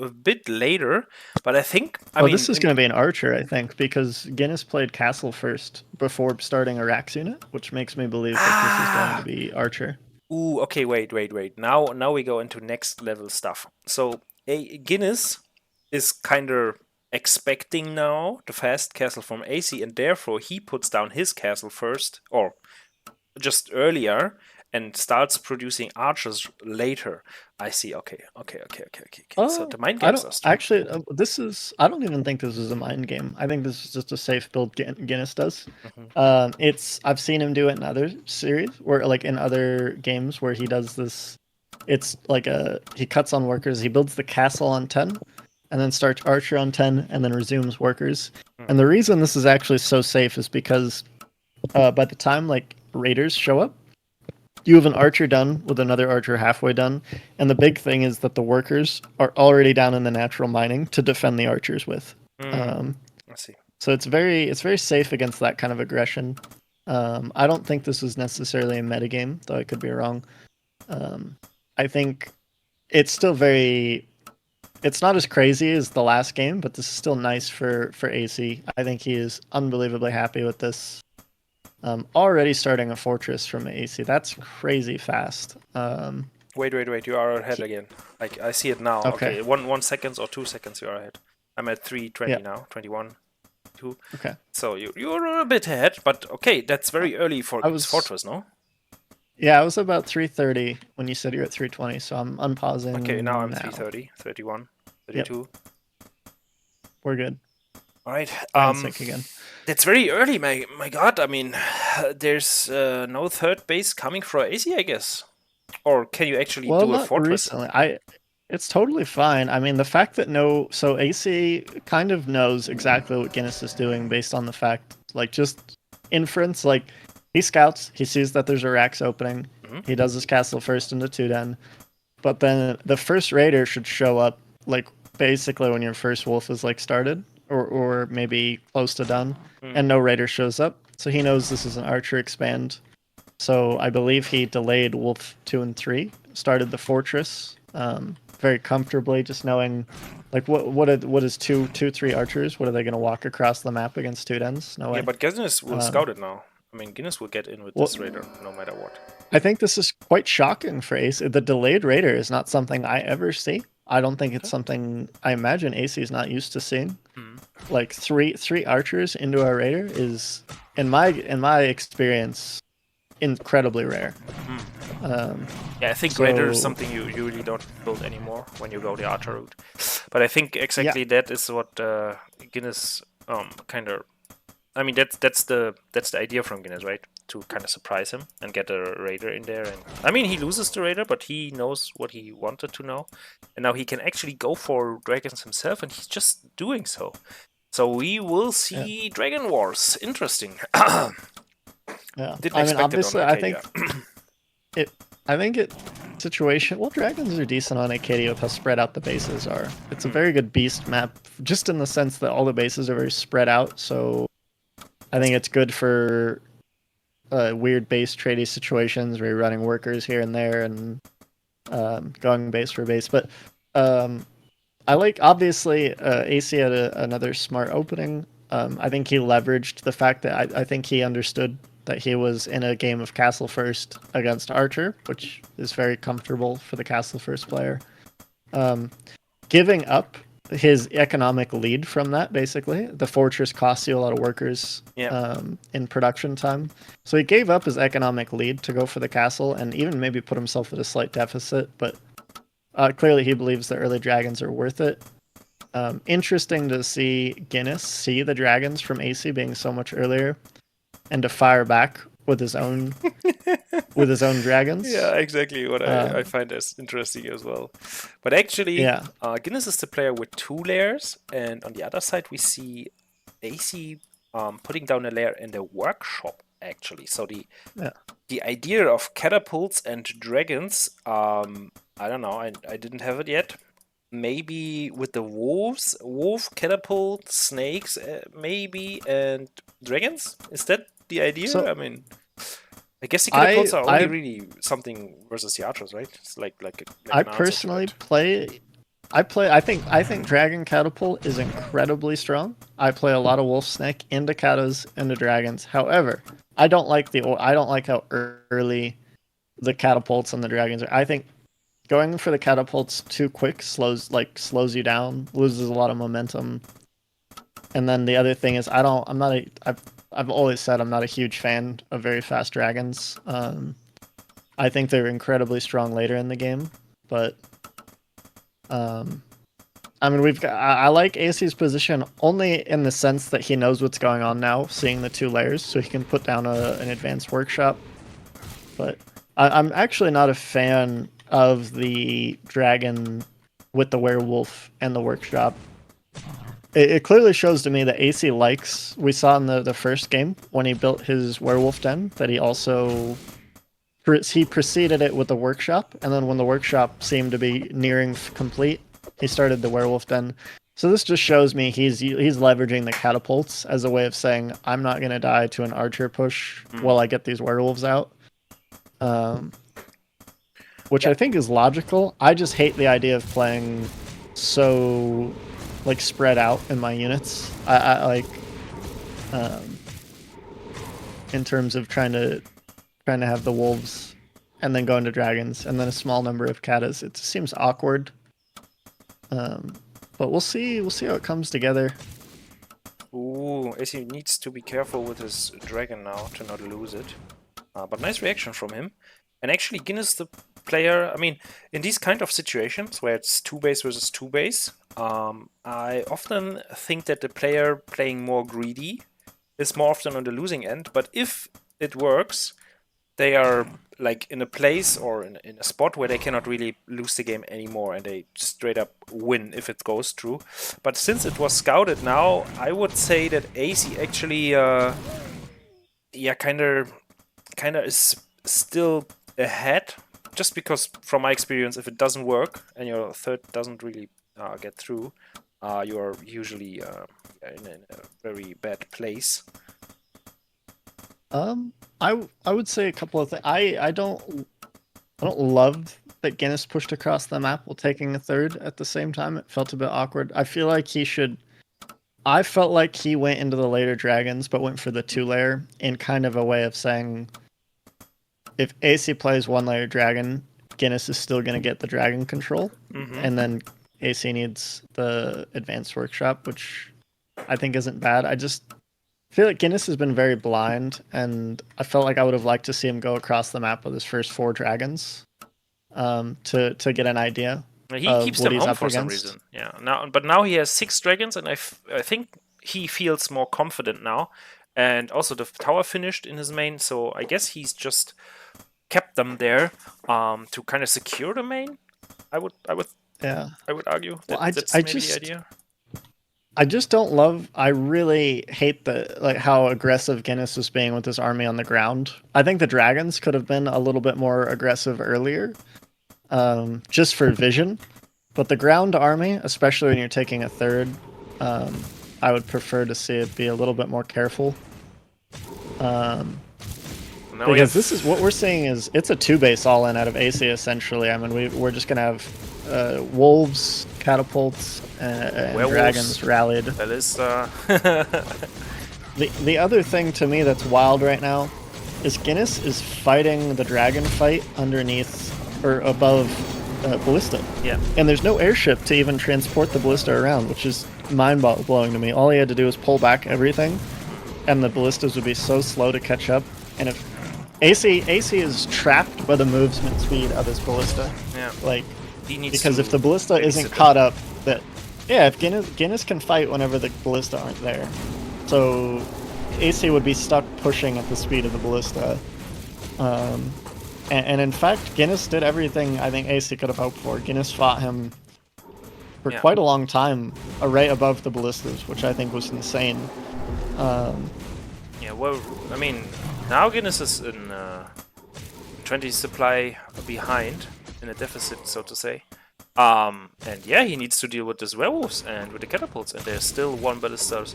a bit later, but I think, I Oh, mean, this is going to be an archer, I think, because Guinness played castle first before starting a Rax unit, which makes me believe that this is going to be archer. ooh, okay, wait. Now we go into next level stuff. So a Guinness is kind of expecting now the fast castle from AC, and therefore he puts down his castle first, or just earlier, and starts producing archers later. I see. Okay. So the mind I games don't are strong. actually. This is. I don't even think this is a mind game. I think this is just a safe build. Guinness does. Mm-hmm. It's. I've seen him do it in other series, where like in other games where he does this. It's like he cuts on workers. He builds the castle on 10, and then starts archer on 10, and then resumes workers. And the reason this is actually so safe is because by the time like raiders show up, you have an archer done with another archer halfway done, and the big thing is that the workers are already down in the natural mining to defend the archers with. Um, I see. so it's very safe against that kind of aggression. I don't think this is necessarily a metagame, though I could be wrong. I think it's still very. It's not as crazy as the last game, but this is still nice for AC. I think he is unbelievably happy with this. Already starting a fortress from AC. That's crazy fast. Wait. You are ahead again. Like, I see it now. Okay. Okay, 1 seconds or 2 seconds you are ahead. I'm at 3:20 Yeah. now. 21. 2. Okay. So you're a bit ahead, but okay, that's very early for I was Fortress, no? Yeah, I was about 3:30 when you said you're at 3:20, so I'm unpausing. Okay, now I'm now. 3:30, 31, Yep, 32. we're good. All right. We're in sync again. That's very early. My God. I mean, there's no third base coming for AC, I guess. Or can you actually Well, do a not fortress? recently. It's totally fine. I mean, the fact that so AC kind of knows exactly what Guinness is doing based on the fact, like just inference, like he scouts, he sees that there's a Rax opening, Mhm. he does his castle first into 2 den, but then the first raider should show up like basically when your first wolf is like started or maybe close to done, and no raider shows up. So he knows this is an archer expand. So I believe he delayed wolf 2 and 3, started the fortress very comfortably, just knowing like what is two 3 archers? What are they going to walk across the map against 2 dens? No way. Yeah, but Guinness will scout it now. I mean, Guinness will get in with Well, this raider no matter what. I think this is quite shocking for Ace. The delayed raider is not something I ever see. I don't think it's something I imagine AC is not used to seeing. Like three archers into a raider is, in my experience, incredibly rare. Yeah, I think raider is something you usually don't build anymore when you go the archer route. But I think exactly that is what Guinness kind of. I mean, that's the idea from Guinness, right? To kind of surprise him and get a raider in there. And I mean, he loses the raider, but he knows what he wanted to know, and now he can actually go for dragons himself, and he's just doing so. So we will see Dragon Wars. Interesting. Yeah, Didn't I mean, expect obviously, it on I Arcadia. think situation. Well, dragons are decent on Acadia with how spread out the bases are. It's a very good beast map, just in the sense that all the bases are very spread out. So I think it's good for weird base trading situations where you're running workers here and there and going base for base. But I like, obviously, AC had another smart opening. I think he leveraged the fact that I think he understood that he was in a game of Castle First against Archer, which is very comfortable for the Castle First player. Giving up his economic lead from that, basically, the fortress costs you a lot of workers in production time. So he gave up his economic lead to go for the castle and even maybe put himself at a slight deficit, but clearly he believes the early dragons are worth it. Interesting to see Guinness see the dragons from AC being so much earlier and to fire back with his own dragons. Yeah, exactly what I find as interesting as well. But actually, Guinness is the player with 2 layers, and on the other side we see AC putting down a layer in the workshop. Actually, so the idea of catapults and dragons, I don't know, I didn't have it yet. Maybe with the wolf, catapult, snakes, maybe, and dragons. Is that the idea? So, I mean, I guess the catapults are only really something versus the archers, right? It's like I personally play. I think Dragon Catapult is incredibly strong. I play a lot of Wolf Snake into Katas into Dragons. However, I don't like how early the catapults and the dragons are. I think going for the catapults too quick slows you down, loses a lot of momentum. And then the other thing is I've always said I'm not a huge fan of very fast dragons. I think they're incredibly strong later in the game, but I mean, I like AC's position only in the sense that he knows what's going on now, seeing the 2 layers, so he can put down an advanced workshop. But I'm actually not a fan of the dragon with the werewolf and the workshop. It clearly shows to me that AC likes. We saw in the first game when he built his werewolf den that he preceded it with the workshop, and then when the workshop seemed to be nearing complete, he started the werewolf den. So this just shows me he's leveraging the catapults as a way of saying, I'm not going to die to an archer push while I get these werewolves out. Which I think is logical. I just hate the idea of playing so spread out in my units. I like in terms of trying to have the wolves and then go into dragons and then a small number of katas. It seems awkward. But we'll see how it comes together. Ooh, AC needs to be careful with his dragon now to not lose it. But nice reaction from him. And actually, Guinness, the player, I mean, in these kind of situations where it's 2 base versus 2 base, I often think that the player playing more greedy is more often on the losing end. But if it works, they are like in a place or in a spot where they cannot really lose the game anymore, and they straight up win if it goes through. But since it was scouted now, I would say that AC actually, kind of is still ahead. Just because, from my experience, if it doesn't work and your third doesn't really get through, you are usually in a very bad place. I would say a couple of things. I don't love that Guinness pushed across the map while taking a third at the same time. It felt a bit awkward. I feel like he should. I felt like he went into the later dragons, but went for the 2-layer in kind of a way of saying, if AC plays 1-layer dragon, Guinness is still going to get the dragon control, and then AC needs the advanced workshop, which I think isn't bad. I just feel like Guinness has been very blind, and I felt like I would have liked to see him go across the map with his first 4 dragons, to get an idea He of keeps what them he's home up for some against. reason. Yeah. Now he has 6 dragons, and I think he feels more confident now. And also the tower finished in his main, so I guess he's just kept them there to kind of secure the main. I would Yeah. argue Well, that that's maybe the idea. I just don't love. I really hate the like how aggressive Guinness is being with his army on the ground. I think the dragons could have been a little bit more aggressive earlier, just for vision. But the ground army, especially when you're taking a third, I would prefer to see it be a little bit more careful. Now we Because have this is what we're seeing is it's a 2-base all in out of AC essentially. I mean, we're just gonna have wolves, catapults, and werewolves. dragons rallied. That is The other thing to me that's wild right now is Guinness is fighting the dragon fight underneath or above Ballista. yeah. And there's no airship to even transport the Ballista around, which is mind blowing to me. All he had to do was pull back everything, and the Ballistas would be so slow to catch up. And if AC is trapped by the movement speed of his Ballista, Yeah. like He needs because to if the Ballista isn't babysit caught up, that yeah, if Guinness can fight whenever the Ballista aren't there. So AC would be stuck pushing at the speed of the Ballista. And in fact, Guinness did everything I think AC could have hoped for. Guinness fought him for Yeah. quite a long time, right above the Ballistas, which I think was insane. Yeah, well, I mean, now Guinness is in 20 supply behind, in a deficit, so to say. And yeah, he needs to deal with these werewolves and with the catapults, and there's still 1 ballista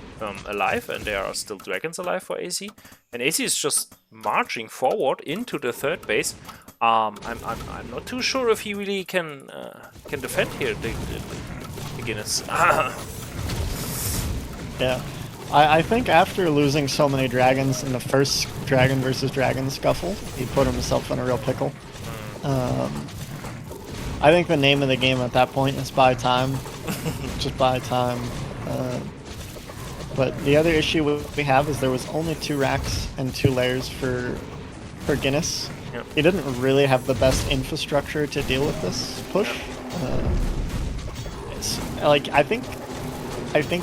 alive, and there are still dragons alive for AC. And AC is just marching forward into the 3rd base. I'm not too sure if he really can defend here the Guinness. Yeah. I think after losing so many dragons in the first dragon versus dragon scuffle, he put himself in a real pickle. I think the name of the game at that point is buy time. Just buy time. But the other issue we have is there was only 2 racks and 2 layers for Guinness. Yep. He didn't really have the best infrastructure to deal with this push. It's like I think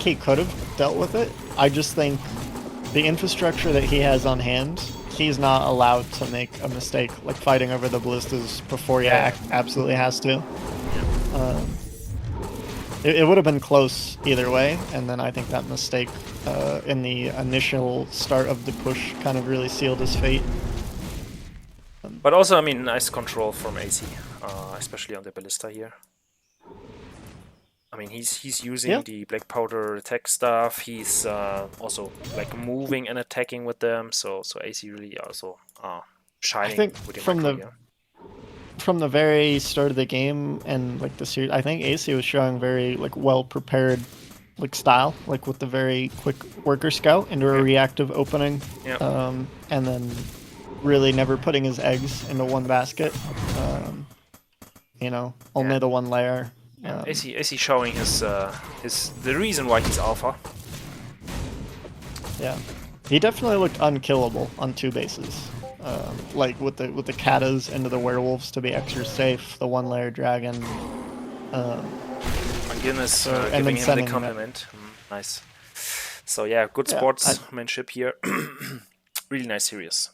he could have dealt with it. I just think the infrastructure that he has on hand, he's not allowed to make a mistake like fighting over the ballistas before he absolutely has to. It would have been close either way, and then I think that mistake in the initial start of the push kind of really sealed his fate. But also, I mean, nice control from AC, especially on the ballista here. I mean, he's using the black powder attack stuff. He's also like moving and attacking with them. So AC really also shining. I think with from the very start of the game and like the series, I think AC was showing very like well prepared like style, like with the very quick worker scout into a reactive opening, and then really never putting his eggs into one basket. You know, only the 1 layer. AC showing his the reason why he's alpha. Yeah, he definitely looked unkillable on 2 bases. Like with the katas into the werewolves to be extra safe, the 1 layer dragon. Guinness giving him the compliment. Nice. So yeah, good sportsmanship here. Really nice series.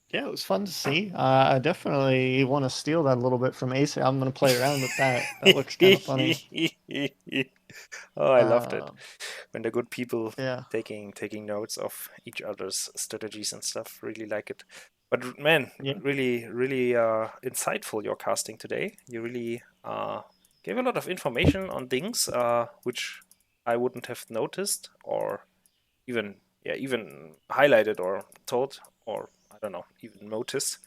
Yeah, it was fun to see. I definitely want to steal that a little bit from Aicy. I'm going to play around with that. That looks kind of funny. Oh, I loved it. When the good people taking notes of each other's strategies and stuff. Really like it. But man, really insightful your casting today. You really gave a lot of information on things which I wouldn't have noticed or even highlighted or told or I don't know even noticed.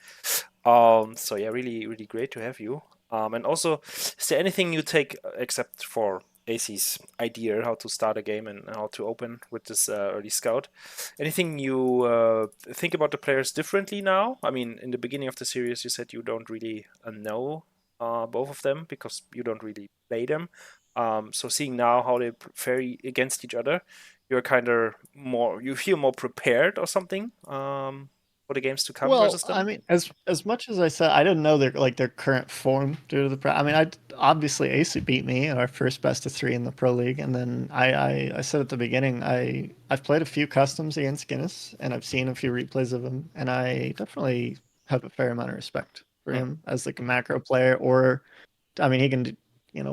So yeah, really really great to have you. And also, is there anything you take except for Aicy's idea how to start a game and how to open with this early scout? Anything you think about the players differently now? I mean, in the beginning of the series, you said you don't really know both of them because you don't really play them. So seeing now how they vary against each other, you're kind of more, you feel more prepared or something for the games to come Well, versus I them. mean, as much as I said, I didn't know their current form due to the. I mean, obviously Aicy beat me in our first best of three in the Pro League, and then I said at the beginning I've played a few customs against Guinness, and I've seen a few replays of him, and I definitely have a fair amount of respect for Mm. him as like a macro player. Or I mean, he can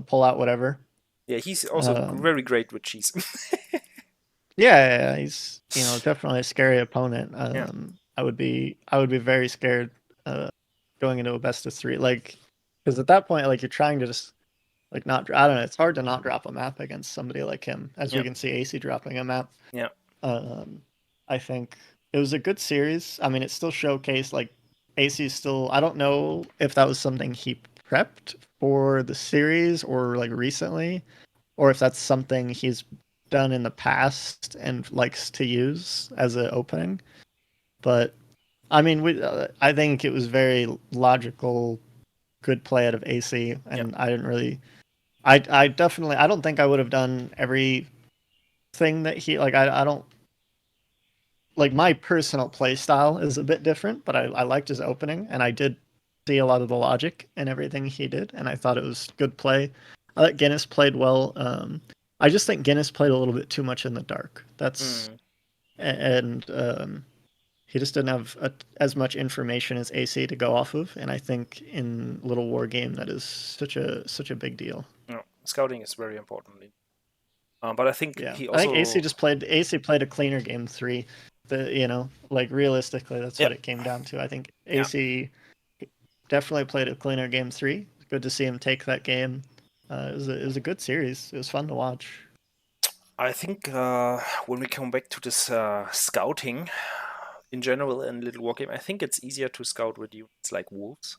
pull out whatever. Yeah, he's also Um, very great with cheese. yeah, he's definitely a scary opponent. Yeah, I would be very scared going into a best of three, like because at that point, like you're trying to just like not. I don't know. It's hard to not drop a map against somebody like him, as we yeah, can see AC dropping a map. yeah, Um, I think it was a good series. I mean, it still showcased like AC still. I don't know if that was something he prepped for the series or like recently, or if that's something he's done in the past and likes to use as an opening. But I mean, I think it was very logical, good play out of AC, yeah, and I didn't really. I definitely. I don't think I would have done everything that he like. I don't like my personal play style is a bit different, but I liked his opening, and I did see a lot of the logic and everything he did, and I thought it was good play. I thought Guinness played well. I just think Guinness played a little bit too much in the dark. mm, And he just didn't have as much information as AC to go off of, and I think in Little War Game that is such a big deal. no. Scouting is very important. But I think Yeah, he I think AC also, just played AC played a cleaner game three. Like realistically, that's yeah, what it came down to. I think yeah. AC definitely played a cleaner game three. Good to see him take that game. It was a good series. It was fun to watch. I think when we come back to this scouting in general in Little War Game, I think it's easier to scout with units like wolves.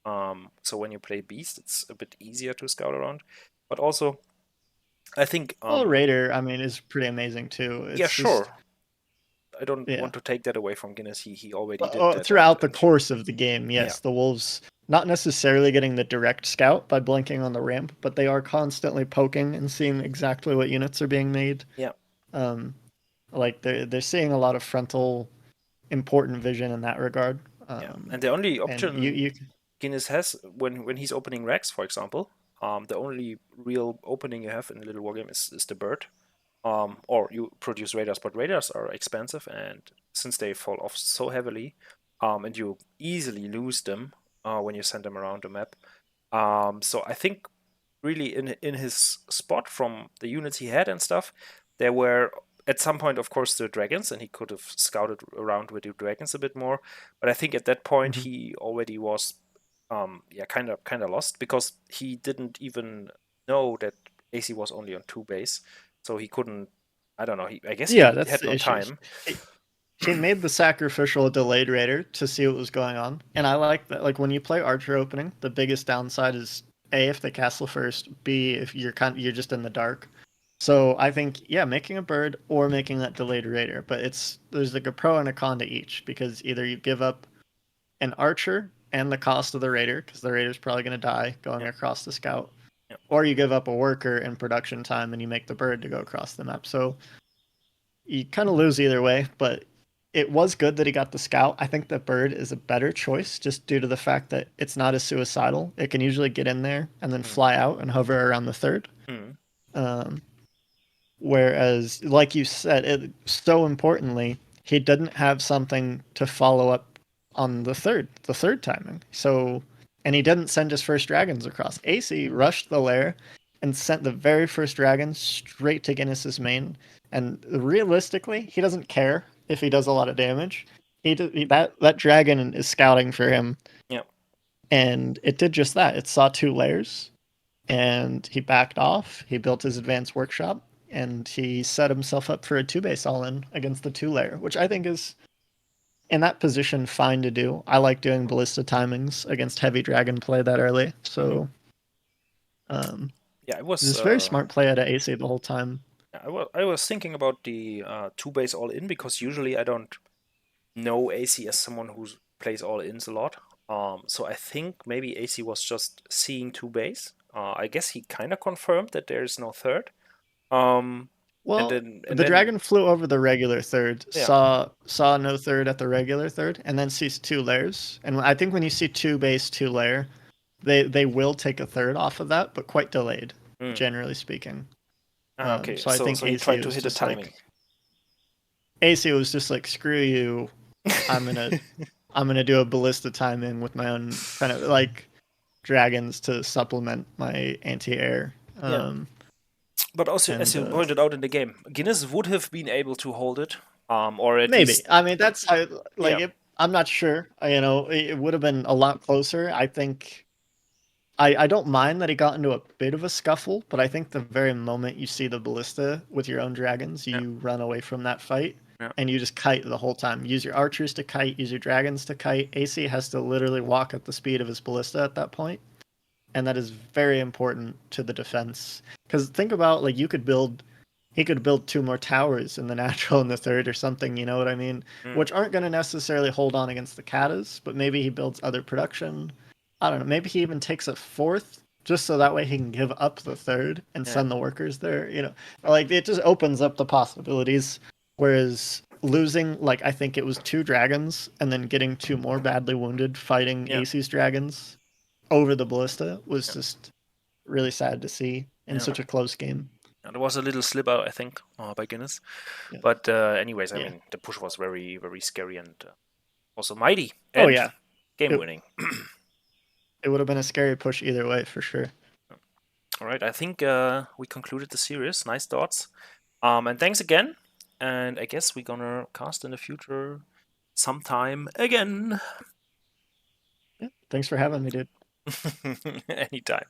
So when you play beast, it's a bit easier to scout around. But also, I think Well, Raider, I mean, is pretty amazing too. yeah, It's just sure. I don't yeah. want to take that away from Guinness. He already did that, Throughout the and course of the game, yeah, yes, the Wolves not necessarily getting the direct scout by blinking on the ramp, but they are constantly poking and seeing exactly what units are being made. yeah, Um, like they're seeing a lot of frontal important vision in that regard. yeah. And the only And you option you Guinness has when he's opening Rex, for example, the only real opening you have in Little War Game is the bird. Or you produce radars, but radars are expensive, and since they fall off so heavily, and you easily lose them when you send them around the map. So I think really in his spot from the units he had and stuff, there were at some point, of course, the dragons, and he could have scouted around with the dragons a bit more. But I think at that point Mhm. he already was, yeah, kind of lost because he didn't even know that AC was only on two base, so he couldn't. I don't know. I guess yeah, he that's had the no issue. time. He made the sacrificial delayed raider to see what was going on, and I like that. Like when you play archer opening, the biggest downside is A, if they castle first, B, if you're just in the dark. So I think yeah, making a bird or making that delayed raider, but there's like a pro and a con to each because either you give up an archer and the cost of the raider because the raider's probably going to die going Yeah, across the scout, yeah, or you give up a worker and production time and you make the bird to go across the map. So you kind of lose either way, but it was good that he got the scout. I think the bird is a better choice just due to the fact that it's not as suicidal. It can usually get in there and then mm, fly out and hover around the third. mm, Um, Whereas, like you said, so importantly, he didn't have something to follow up on the third timing. So, and he didn't send his first dragons across. AC rushed the lair and sent the very first dragon straight to Guinness's main. And realistically, he doesn't care if he does a lot of damage. That dragon is scouting for him, yeah, and it did just that. It saw two layers, and he backed off. He built his advanced workshop, and he set himself up for a two base all in against the two layer, which I think is in that position fine to do. I like doing ballista timings against heavy dragon play that early. Mm-hmm. So Yeah, I was. this very smart play out of AC the whole time. I was thinking about the two base all in because usually I don't know AC as someone who plays all ins a lot. So I think maybe AC was just seeing two base. I guess he kind of confirmed that there is no third. Um, and Well, then the dragon flew over the regular third, yeah. saw no third at the regular third, and then sees two layers. And I think when you see two base, two layer, they will take a third off of that, but quite delayed, Mm. generally speaking. Okay, So I so think so he AC tried to was hit a just timing. screw you. I'm gonna I'm gonna do a ballista timing with my own kind of like dragons to supplement my anti-air. Yeah, but also as And you pointed out in the game, Guinness would have been able to hold it, or at maybe. least I mean, that's how, yeah, like, I'm not sure. It would have been a lot closer. I think I don't mind that he got into a bit of a scuffle, but I think the very moment you see the ballista with your own dragons, yeah, you run away from that fight yeah, and you just kite the whole time. Use your archers to kite, use your dragons to kite. AC has to literally walk at the speed of his ballista at that point, and that is very important to the defense. Because think about, like, he could build two more towers in the natural in the third or something, you know what I mean? mm, Which aren't going to necessarily hold on against the katas, but maybe he builds other production. I don't know. Maybe he even takes a fourth just so that way he can give up the third and yeah, send the workers there. Like it just opens up the possibilities. Whereas losing, like, I think it was two dragons and then getting two more badly wounded fighting yeah, AC's dragons over the ballista was yeah, just really sad to see in yeah. such a close game. And there was a little slip out, I think, by Guinness. Yeah. But anyways, I Yeah. mean, the push was very, very scary and also mighty Oh and yeah. game It winning. it would have been a scary push either way for sure. All right, I think we concluded the series. Nice thoughts. And thanks again. And I guess we're gonna cast in the future sometime again. Yeah. Thanks for having me, dude. Anytime.